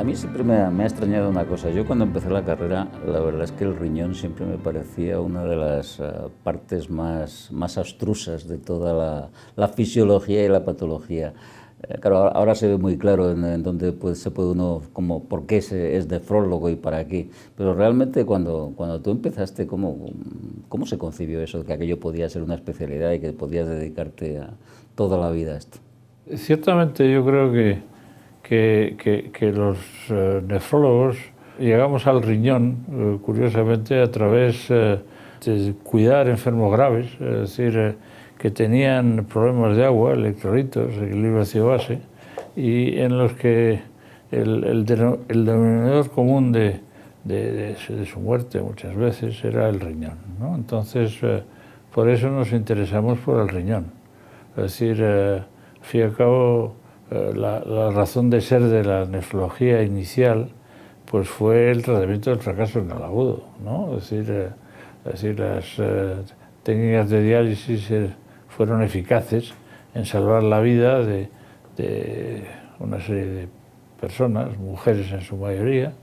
mí siempre me ha extrañado una cosa. Yo cuando empecé la carrera, la verdad es que el riñón siempre me parecía una de las partes más abstrusas de toda la fisiología y la patología. Claro, ahora se ve muy claro en dónde se puede uno, como por qué es nefrólogo y para qué. Pero realmente cuando tú empezaste, ¿cómo se concibió eso, que aquello podía ser una especialidad y que podías dedicarte a toda la vida a esto? Ciertamente yo creo que los nefrólogos llegamos al riñón, curiosamente, a través de cuidar enfermos graves, es decir, que tenían problemas de agua, electrolitos, equilibrio ácido-base, y en los que el denominador común de su muerte muchas veces era el riñón, ¿no? Entonces, por eso nos interesamos por el riñón. Es decir, al fin y al cabo, la razón de ser de la nefrología inicial pues fue el tratamiento del fracaso renal agudo, ¿no? Es decir, las técnicas de diálisis fueron eficaces en salvar la vida de una serie de personas, mujeres en su mayoría,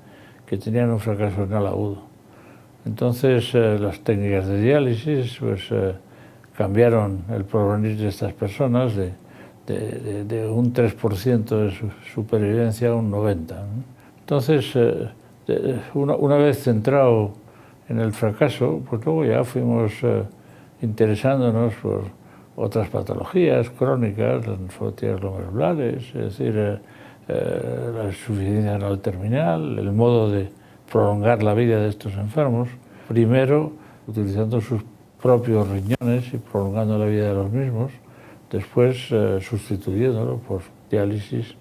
que tenían un fracaso renal agudo. Entonces, las técnicas de diálisis pues, cambiaron el porvenir de estas personas de un 3% de su supervivencia a un 90%, ¿no? Entonces, una vez centrado en el fracaso, pues luego ya fuimos interesándonos por otras patologías crónicas, las nefropatías glomerulares, es decir, la insuficiencia renal terminal, el modo de prolongar la vida de estos enfermos, primero utilizando sus propios riñones y prolongando la vida de los mismos, después sustituyéndolo por diálisis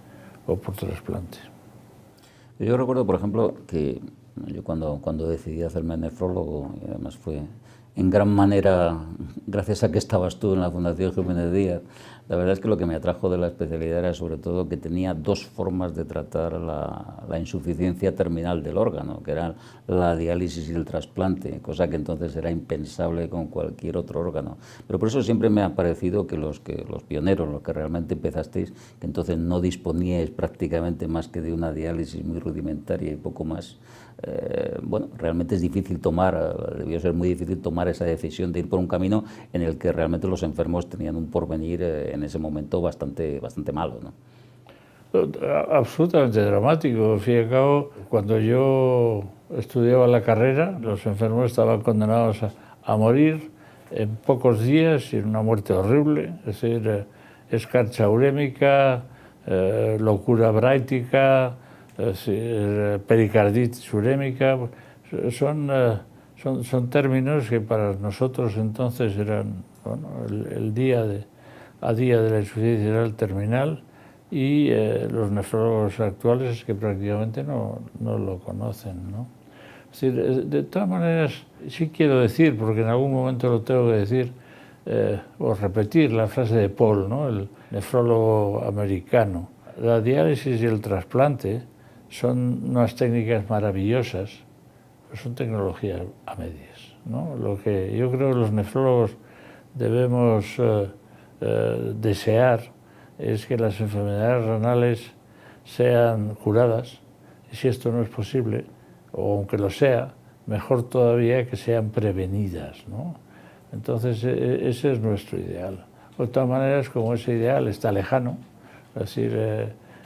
o por trasplante. Yo recuerdo, por ejemplo, que yo cuando decidí hacerme nefrólogo, y además fue en gran manera gracias a que estabas tú en la Fundación Jiménez Díaz, la verdad es que lo que me atrajo de la especialidad era sobre todo que tenía dos formas de tratar la insuficiencia terminal del órgano, que eran la diálisis y el trasplante, cosa que entonces era impensable con cualquier otro órgano. Pero por eso siempre me ha parecido que los pioneros, los que realmente empezasteis, que entonces no disponíais prácticamente más que de una diálisis muy rudimentaria y poco más, bueno, realmente es difícil debió ser muy difícil tomar esa decisión de ir por un camino en el que realmente los enfermos tenían un porvenir en ese momento bastante malo, ¿no? Absolutamente dramático. Al fin y al cabo, cuando yo estudiaba la carrera, los enfermos estaban condenados a morir en pocos días y en una muerte horrible, es decir, escarcha urémica, locura bráitica, pericarditis urémica. Son términos que para nosotros entonces eran, bueno, el día a día de la insuficiencia renal terminal, y los nefrólogos actuales es que prácticamente no lo conocen, ¿no? Es decir, de todas maneras, sí quiero decir, porque en algún momento lo tengo que decir, o repetir la frase de Paul, ¿no?, el nefrólogo americano. La diálisis y el trasplante son unas técnicas maravillosas, pero son tecnologías a medias, ¿no? Lo que yo creo que los nefrólogos debemos desear es que las enfermedades renales sean curadas, y si esto no es posible, o aunque lo sea, mejor todavía que sean prevenidas, ¿no? Entonces, ese es nuestro ideal. De todas maneras, como ese ideal está lejano, es decir,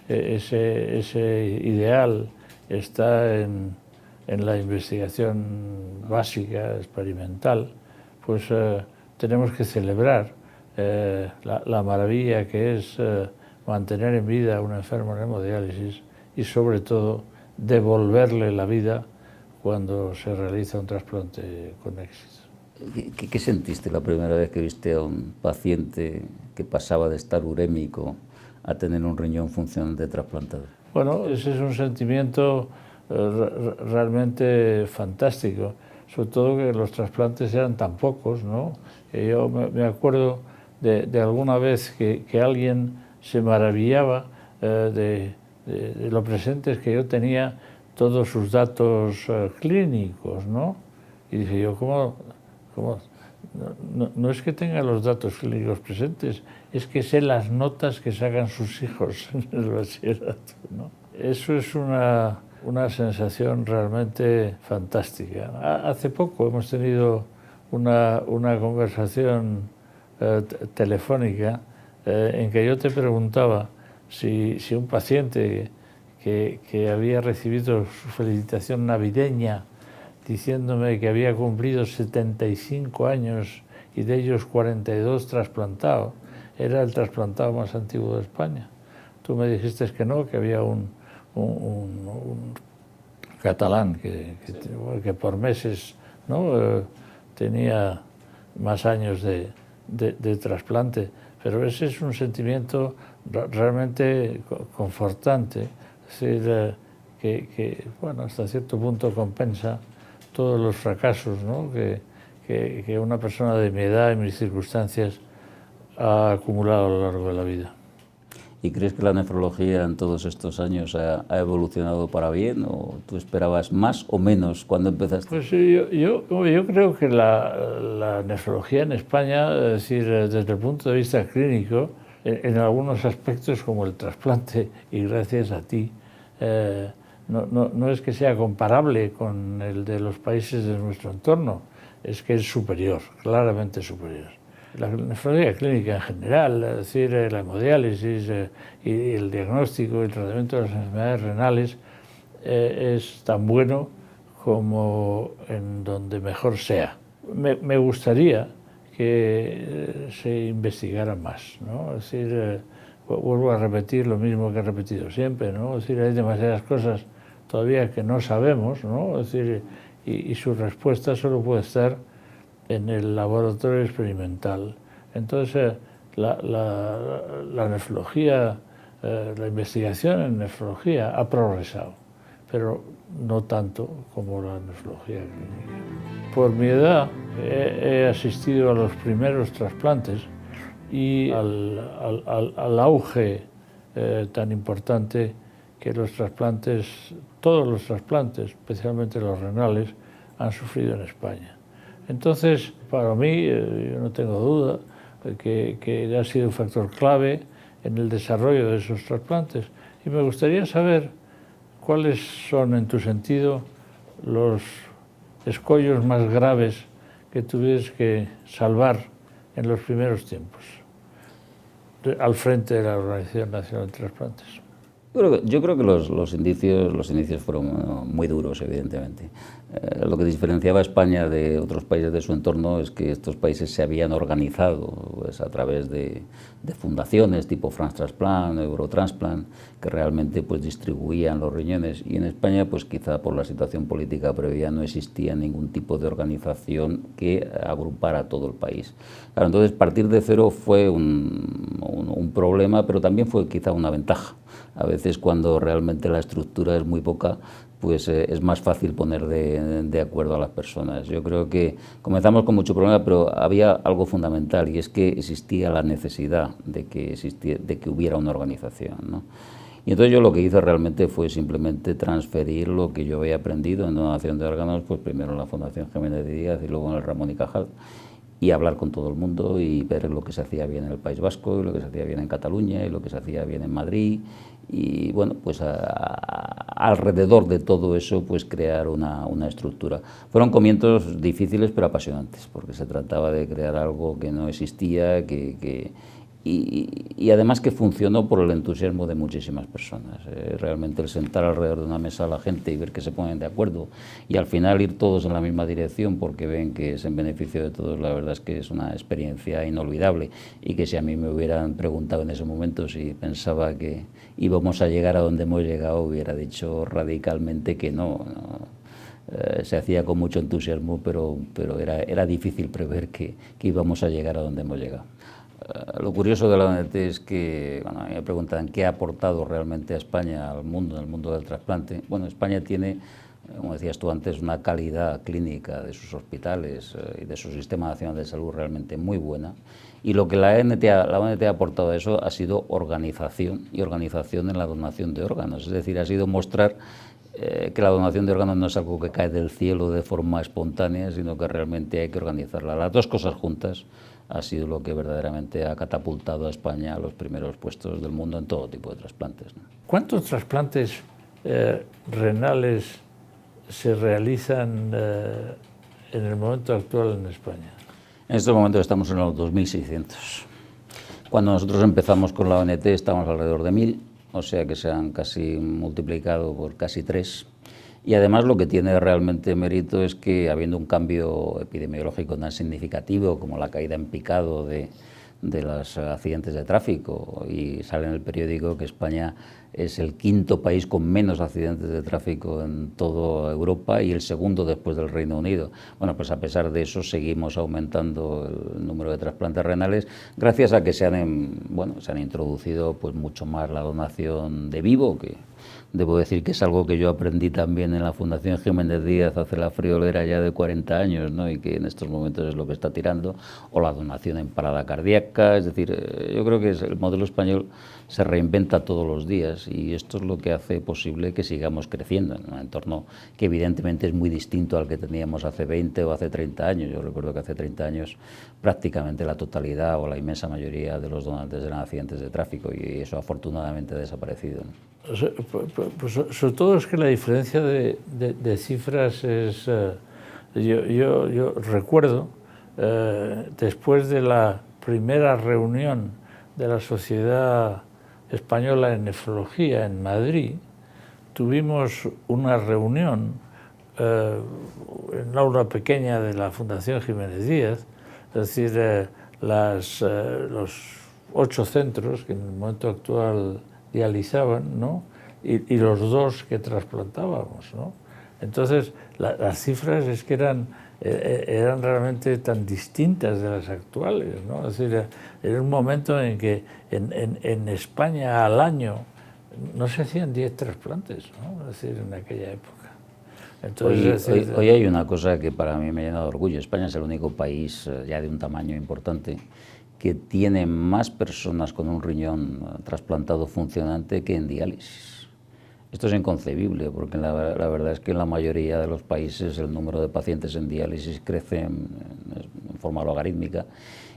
ese ideal está en la investigación básica, experimental, pues tenemos que celebrar la maravilla que es mantener en vida a un enfermo en hemodiálisis y sobre todo devolverle la vida cuando se realiza un trasplante con éxito. ¿Qué sentiste la primera vez que viste a un paciente que pasaba de estar urémico a tener un riñón funcionante trasplantado? Bueno, ese es un sentimiento realmente fantástico, sobre todo que los trasplantes eran tan pocos, ¿no? Yo me acuerdo de alguna vez que alguien se maravillaba de lo presentes que yo tenía todos sus datos clínicos, ¿no? Y dije yo, ¿cómo? No es que tenga los datos clínicos presentes, es que sé las notas que sacan sus hijos en el bachillerato, ¿no? Eso es una sensación realmente fantástica. Hace poco hemos tenido una conversación telefónica en que yo te preguntaba si un paciente que había recibido su felicitación navideña diciéndome que había cumplido 75 años y de ellos 42 trasplantados, era el trasplantado más antiguo de España. Tú me dijiste que no, que había un catalán que por meses, ¿no? Tenía más años de trasplante, pero ese es un sentimiento realmente confortante, es decir, que bueno, hasta cierto punto compensa todos los fracasos, ¿no? que una persona de mi edad y mis circunstancias ha acumulado a lo largo de la vida. ¿Y crees que la nefrología en todos estos años ha evolucionado para bien o tú esperabas más o menos cuando empezaste? Pues yo creo que la nefrología en España, es decir, desde el punto de vista clínico, en algunos aspectos como el trasplante, y gracias a ti, no es que sea comparable con el de los países de nuestro entorno, es que es superior, claramente superior. La nefrología clínica en general, es decir, la hemodiálisis y el diagnóstico y el tratamiento de las enfermedades renales es tan bueno como en donde mejor sea. Me gustaría que se investigara más, ¿no? Es decir, vuelvo a repetir lo mismo que he repetido siempre, ¿no? Es decir, hay demasiadas cosas todavía que no sabemos, ¿no? Es decir, y su respuesta solo puede estar en el laboratorio experimental. Entonces, la nefrología, la investigación en nefrología ha progresado, pero no tanto como la nefrología clínica. Por mi edad he asistido a los primeros trasplantes y al auge tan importante que los trasplantes, todos los trasplantes, especialmente los renales, han sufrido en España. Entonces, para mí, yo no tengo duda que ha sido un factor clave en el desarrollo de esos trasplantes. Y me gustaría saber cuáles son, en tu sentido, los escollos más graves que tuvieras que salvar en los primeros tiempos al frente de la Organización Nacional de Trasplantes. Yo creo que los inicios fueron muy duros, evidentemente. Lo que diferenciaba a España de otros países de su entorno es que estos países se habían organizado pues, a través de fundaciones tipo France Transplant, Eurotransplant, que realmente pues, distribuían los riñones. Y en España, pues quizá por la situación política previa, no existía ningún tipo de organización que agrupara a todo el país. Claro, entonces, partir de cero fue un problema, pero también fue quizá una ventaja. A veces cuando realmente la estructura es muy poca, pues es más fácil poner de acuerdo a las personas. Yo creo que comenzamos con mucho problema, pero había algo fundamental y es que existía la necesidad de que hubiera una organización, ¿no? Y entonces yo lo que hice realmente fue simplemente transferir lo que yo había aprendido en donación de órganos, pues primero en la Fundación Jiménez de Díaz y luego en el Ramón y Cajal, y hablar con todo el mundo y ver lo que se hacía bien en el País Vasco, y lo que se hacía bien en Cataluña, y lo que se hacía bien en Madrid, y bueno, pues alrededor de todo eso, pues crear una estructura. Fueron comienzos difíciles pero apasionantes, porque se trataba de crear algo que no existía, y además que funcionó por el entusiasmo de muchísimas personas. Realmente el sentar alrededor de una mesa a la gente y ver que se ponen de acuerdo y al final ir todos en la misma dirección porque ven que es en beneficio de todos, la verdad es que es una experiencia inolvidable, y que si a mí me hubieran preguntado en ese momento si pensaba que íbamos a llegar a donde hemos llegado, hubiera dicho radicalmente que no. Se hacía con mucho entusiasmo, pero era difícil prever que íbamos a llegar a donde hemos llegado. Lo curioso de la ONT es que, bueno, a mí me preguntan qué ha aportado realmente a España, al mundo, en el mundo del trasplante. Bueno, España tiene, como decías tú antes, una calidad clínica de sus hospitales y de su sistema nacional de salud realmente muy buena. Y lo que la ONT ha aportado a eso ha sido organización, y organización en la donación de órganos. Es decir, ha sido mostrar que la donación de órganos no es algo que cae del cielo de forma espontánea, sino que realmente hay que organizarla. Las dos cosas juntas ha sido lo que verdaderamente ha catapultado a España a los primeros puestos del mundo en todo tipo de trasplantes, ¿no? ¿Cuántos trasplantes renales se realizan en el momento actual en España? En estos momentos estamos en los 2.600. Cuando nosotros empezamos con la ONT estábamos alrededor de 1.000, o sea que se han casi multiplicado por casi 3. Y además lo que tiene realmente mérito es que, habiendo un cambio epidemiológico tan significativo como la caída en picado de los accidentes de tráfico, y sale en el periódico que España es el quinto país con menos accidentes de tráfico en toda Europa y el segundo después del Reino Unido. Bueno, pues a pesar de eso seguimos aumentando el número de trasplantes renales gracias a que se han introducido pues mucho más la donación de vivo, que debo decir que es algo que yo aprendí también en la Fundación Jiménez Díaz hace la friolera ya de 40 años, ¿no? Y que en estos momentos es lo que está tirando, o la donación en parada cardíaca. Es decir, yo creo que el modelo español se reinventa todos los días y esto es lo que hace posible que sigamos creciendo en un entorno que evidentemente es muy distinto al que teníamos hace 20 o hace 30 años. Yo recuerdo que hace 30 años prácticamente la totalidad o la inmensa mayoría de los donantes eran accidentes de tráfico y eso afortunadamente ha desaparecido, ¿no? Pues sobre todo es que la diferencia de cifras es... yo recuerdo, después de la primera reunión de la Sociedad Española de Nefrología en Madrid, tuvimos una reunión en la aula pequeña de la Fundación Jiménez Díaz, es decir, los 8 centros que en el momento actual dializaban, ¿no? y los 2 que trasplantábamos, ¿no? Entonces, las cifras es que eran realmente tan distintas de las actuales, ¿no? Es decir, era un momento en que en España al año no se hacían 10 trasplantes, ¿no? Es decir, en aquella época. Entonces, hoy hay una cosa que para mí me llena de orgullo. España es el único país ya de un tamaño importante que tiene más personas con un riñón trasplantado funcionante que en diálisis. Esto es inconcebible, porque la verdad es que en la mayoría de los países el número de pacientes en diálisis crece en forma logarítmica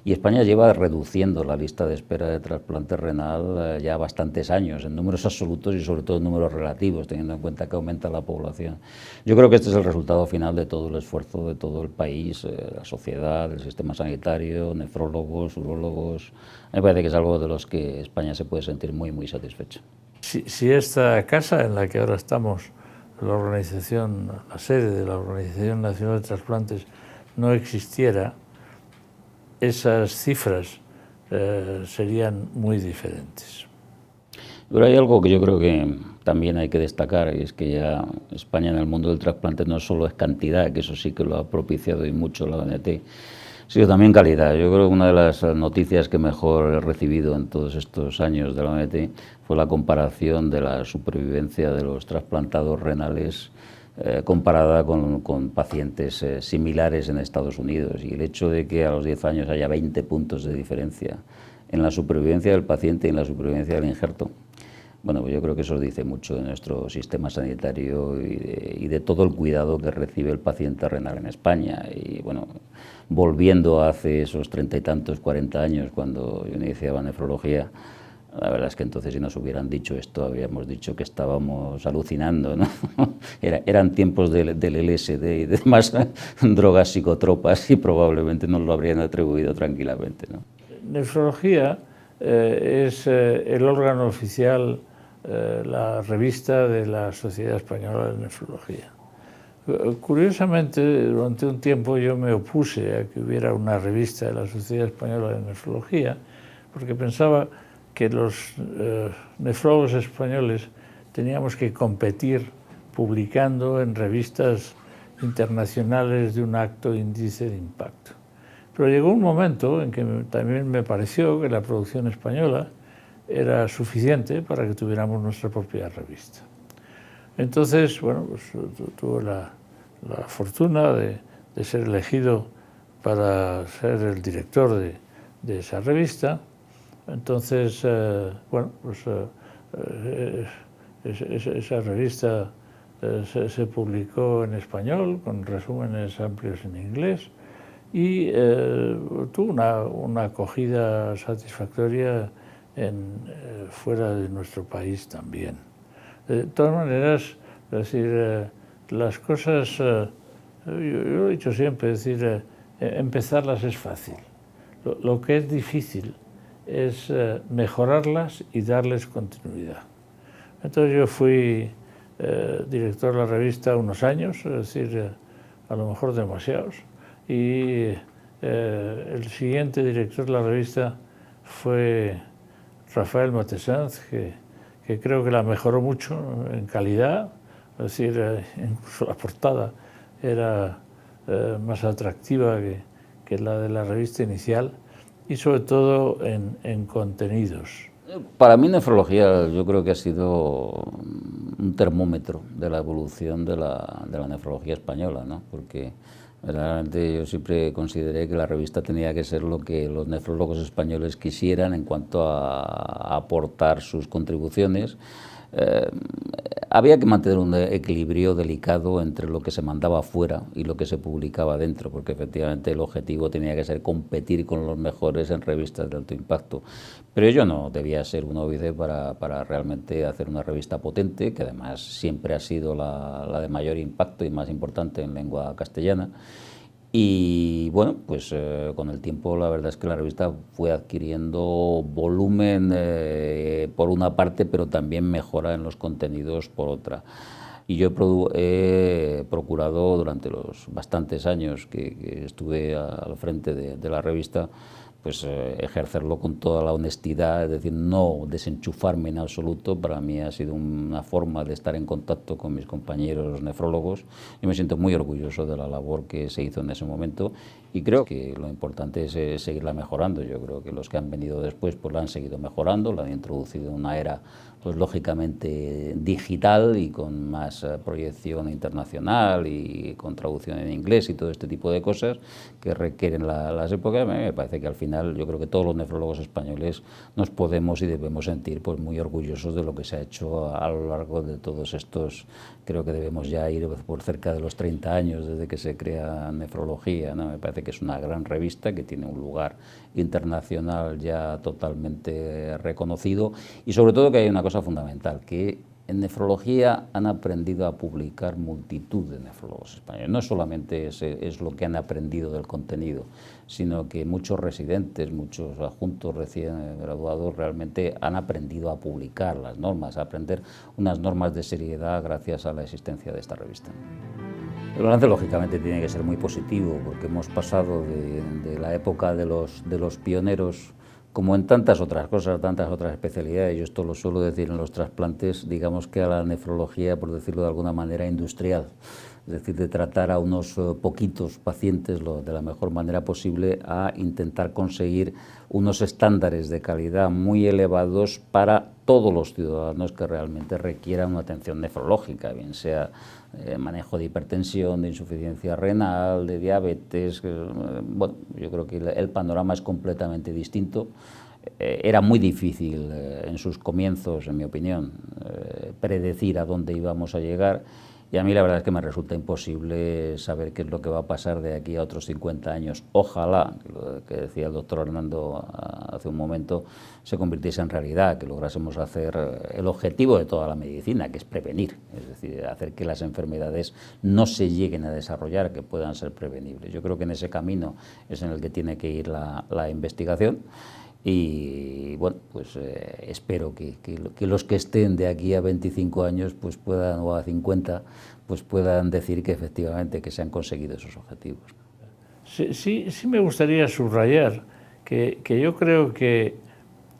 y España lleva reduciendo la lista de espera de trasplante renal ya bastantes años, en números absolutos y sobre todo en números relativos, teniendo en cuenta que aumenta la población. Yo creo que este es el resultado final de todo el esfuerzo de todo el país, la sociedad, el sistema sanitario, nefrólogos, urólogos. Me parece que es algo de los que España se puede sentir muy, muy satisfecha. Si esta casa en la que ahora estamos, la sede de la Organización Nacional de Trasplantes, no existiera, esas cifras serían muy diferentes. Pero hay algo que yo creo que también hay que destacar, y es que ya España en el mundo del trasplante no solo es cantidad, que eso sí que lo ha propiciado y mucho la ONT, sino también calidad. Yo creo que una de las noticias que mejor he recibido en todos estos años de la ONT fue la comparación de la supervivencia de los trasplantados renales comparada con pacientes similares en Estados Unidos, y el hecho de que a los 10 años haya 20 puntos de diferencia en la supervivencia del paciente y en la supervivencia del injerto. Bueno, pues yo creo que eso dice mucho de nuestro sistema sanitario y de todo el cuidado que recibe el paciente renal en España. Y bueno, volviendo a hace esos 30 y tantos, 40 años, cuando yo iniciaba nefrología, la verdad es que entonces si nos hubieran dicho esto, habríamos dicho que estábamos alucinando, ¿no? Eran tiempos del LSD y demás drogas psicotropas y probablemente nos lo habrían atribuido tranquilamente, ¿no? Nefrología es el órgano oficial, la revista de la Sociedad Española de Nefrología. Curiosamente, durante un tiempo yo me opuse a que hubiera una revista de la Sociedad Española de Nefrología, porque pensaba que los nefrólogos españoles teníamos que competir publicando en revistas internacionales de un alto índice de impacto. Pero llegó un momento en que también me pareció que la producción española era suficiente para que tuviéramos nuestra propia revista. Entonces, bueno, pues tuve la fortuna de ser elegido para ser el director de esa revista. Entonces, bueno, pues esa revista se publicó en español, con resúmenes amplios en inglés, y tuvo una acogida satisfactoria fuera de nuestro país también. De todas maneras, es decir, las cosas, yo lo he dicho siempre, es decir, empezarlas es fácil. Lo que es difícil es mejorarlas y darles continuidad. Entonces yo fui director de la revista unos años, es decir, a lo mejor demasiados, y el siguiente director de la revista fue Rafael Matessans, que creo que la mejoró mucho en calidad, es decir, incluso la portada era más atractiva que la de la revista inicial, y sobre todo en contenidos. Para mí nefrología yo creo que ha sido un termómetro de la evolución de la nefrología española, ¿no? Porque verdaderamente yo siempre consideré que la revista tenía que ser lo que los nefrólogos españoles quisieran en cuanto a aportar sus contribuciones. Había que mantener un equilibrio delicado entre lo que se mandaba afuera y lo que se publicaba dentro, porque efectivamente el objetivo tenía que ser competir con los mejores en revistas de alto impacto. Pero ello no debía ser un óbice para realmente hacer una revista potente, que además siempre ha sido la de mayor impacto y más importante en lengua castellana. Y bueno, pues con el tiempo la verdad es que la revista fue adquiriendo volumen por una parte, pero también mejora en los contenidos por otra. Y yo he procurado durante los bastantes años que estuve al frente de la revista, pues ejercerlo con toda la honestidad, es decir, no desenchufarme en absoluto. Para mí ha sido una forma de estar en contacto con mis compañeros nefrólogos. Yo me siento muy orgulloso de la labor que se hizo en ese momento y creo que lo importante es seguirla mejorando. Yo creo que los que han venido después pues la han seguido mejorando, la han introducido en una era pues lógicamente digital y con más proyección internacional y con traducción en inglés y todo este tipo de cosas que requieren las épocas. Me parece que al final yo creo que todos los nefrólogos españoles nos podemos y debemos sentir pues muy orgullosos de lo que se ha hecho a lo largo de todos estos, creo que debemos ya ir por cerca de los 30 años desde que se crea Nefrología, ¿no? Me parece que es una gran revista que tiene un lugar internacional ya totalmente reconocido y sobre todo que hay una cosa fundamental, que en nefrología han aprendido a publicar multitud de nefrólogos españoles. No solamente es lo que han aprendido del contenido, sino que muchos residentes, muchos adjuntos recién graduados realmente han aprendido a publicar las normas, a aprender unas normas de seriedad gracias a la existencia de esta revista. El balance lógicamente tiene que ser muy positivo porque hemos pasado de la época de los pioneros, como en tantas otras cosas, tantas otras especialidades. Yo esto lo suelo decir en los trasplantes, digamos que a la nefrología, por decirlo de alguna manera, industrial. Es decir, de tratar a unos poquitos pacientes de la mejor manera posible a intentar conseguir unos estándares de calidad muy elevados para todos los ciudadanos que realmente requieran una atención nefrológica, bien sea manejo de hipertensión, de insuficiencia renal, de diabetes. Bueno, yo creo que el panorama es completamente distinto. Era muy difícil en sus comienzos, en mi opinión, predecir a dónde íbamos a llegar. Y a mí la verdad es que me resulta imposible saber qué es lo que va a pasar de aquí a otros 50 años. Ojalá, lo que decía el doctor Hernando hace un momento, se convirtiese en realidad, que lográsemos hacer el objetivo de toda la medicina, que es prevenir, es decir, hacer que las enfermedades no se lleguen a desarrollar, que puedan ser prevenibles. Yo creo que en ese camino es en el que tiene que ir la investigación. Y bueno, pues espero que los que estén de aquí a 25 años pues puedan, o a 50, pues puedan decir que efectivamente que se han conseguido esos objetivos. Sí me gustaría subrayar que yo creo que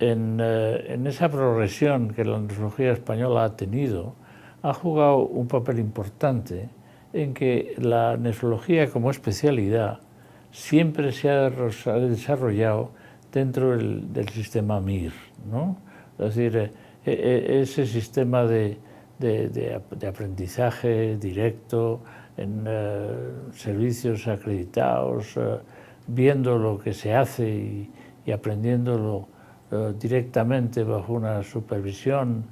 en esa progresión que la nefrología española ha tenido, ha jugado un papel importante en que la nefrología como especialidad siempre se ha desarrollado dentro del sistema MIR, ¿no? Es decir, ese sistema de aprendizaje directo en servicios acreditados, viendo lo que se hace y aprendiéndolo directamente bajo una supervisión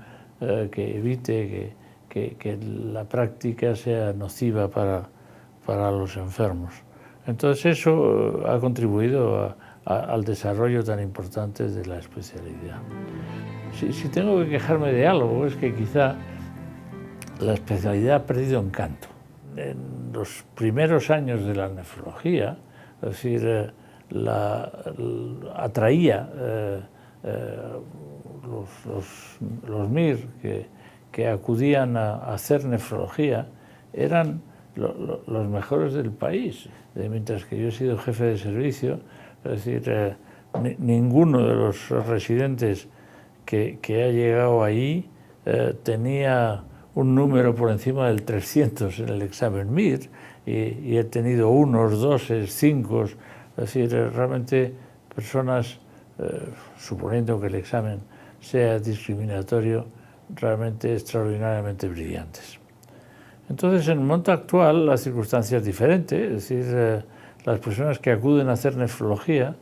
que evite que la práctica sea nociva para los enfermos. Entonces eso ha contribuido al desarrollo tan importante de la especialidad. Si tengo que quejarme de algo, es que quizá la especialidad ha perdido encanto. En los primeros años de la nefrología, es decir, atraía los MIR que acudían a hacer nefrología, eran los mejores del país. Mientras que yo he sido jefe de servicio, es decir, ninguno de los residentes que ha llegado ahí tenía un número por encima del 300 en el examen MIR, y he tenido 1, 2, 5, es decir, realmente personas, suponiendo que el examen sea discriminatorio, realmente extraordinariamente brillantes. Entonces, en el momento actual la circunstancia es diferente, es decir, las personas que acuden a hacer nefrología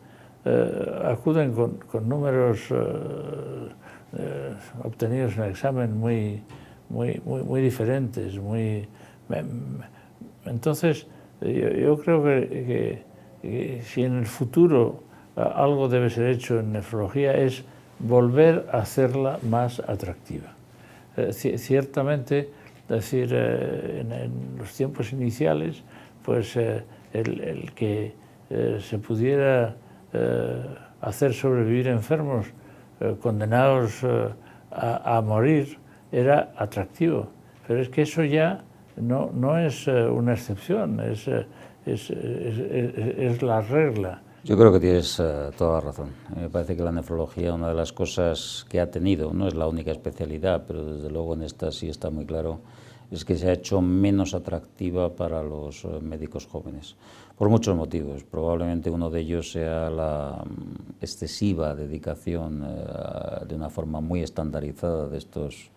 acuden con números obtenidos en el examen muy diferentes. Entonces, yo creo que si en el futuro algo debe ser hecho en nefrología es volver a hacerla más atractiva. Ciertamente, es decir, en los tiempos iniciales, pues el que se pudiera hacer sobrevivir enfermos condenados a morir era atractivo, pero es que eso ya no es una excepción, es la regla. Yo creo que tienes toda la razón. Me parece que la nefrología, una de las cosas que ha tenido, no es la única especialidad, pero desde luego en esta sí está muy claro, es que se ha hecho menos atractiva para los médicos jóvenes, por muchos motivos. Probablemente uno de ellos sea la excesiva dedicación de una forma muy estandarizada de estos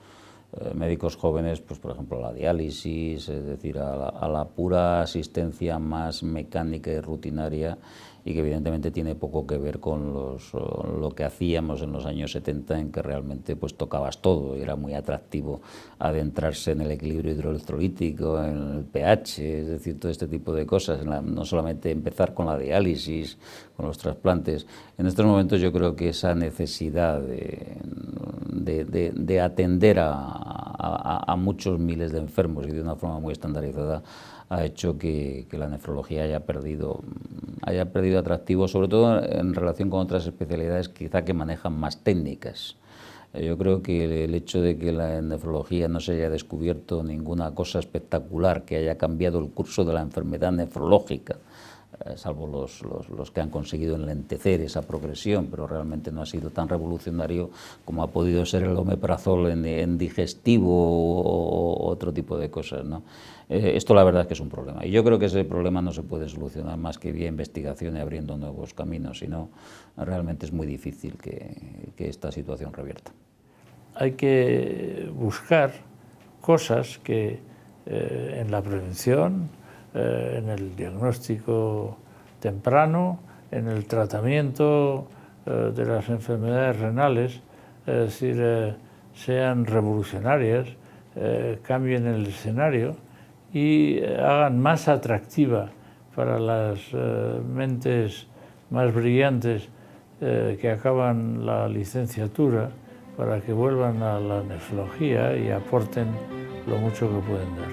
médicos jóvenes, pues por ejemplo a la diálisis, es decir, a la pura asistencia más mecánica y rutinaria, y que evidentemente tiene poco que ver con lo que hacíamos en los años 70, en que realmente pues tocabas todo, y era muy atractivo adentrarse en el equilibrio hidroelectrolítico, en el pH, es decir, todo este tipo de cosas, no solamente empezar con la diálisis, con los trasplantes. En estos momentos yo creo que esa necesidad de atender a muchos miles de enfermos y de una forma muy estandarizada ha hecho que la nefrología haya perdido atractivo, sobre todo en relación con otras especialidades quizá que manejan más técnicas. Yo creo que el hecho de que la nefrología no se haya descubierto ninguna cosa espectacular que haya cambiado el curso de la enfermedad nefrológica, salvo los que han conseguido enlentecer esa progresión, pero realmente no ha sido tan revolucionario como ha podido ser el omeprazol en digestivo o otro tipo de cosas, ¿no? Esto la verdad es que es un problema, y yo creo que ese problema no se puede solucionar más que vía investigación y abriendo nuevos caminos, si no, realmente es muy difícil que esta situación revierta. Hay que buscar cosas que en la prevención, en el diagnóstico temprano, en el tratamiento de las enfermedades renales, es decir, sean revolucionarias, cambien el escenario y hagan más atractiva para las mentes más brillantes que acaban la licenciatura, para que vuelvan a la nefrología y aporten lo mucho que pueden dar.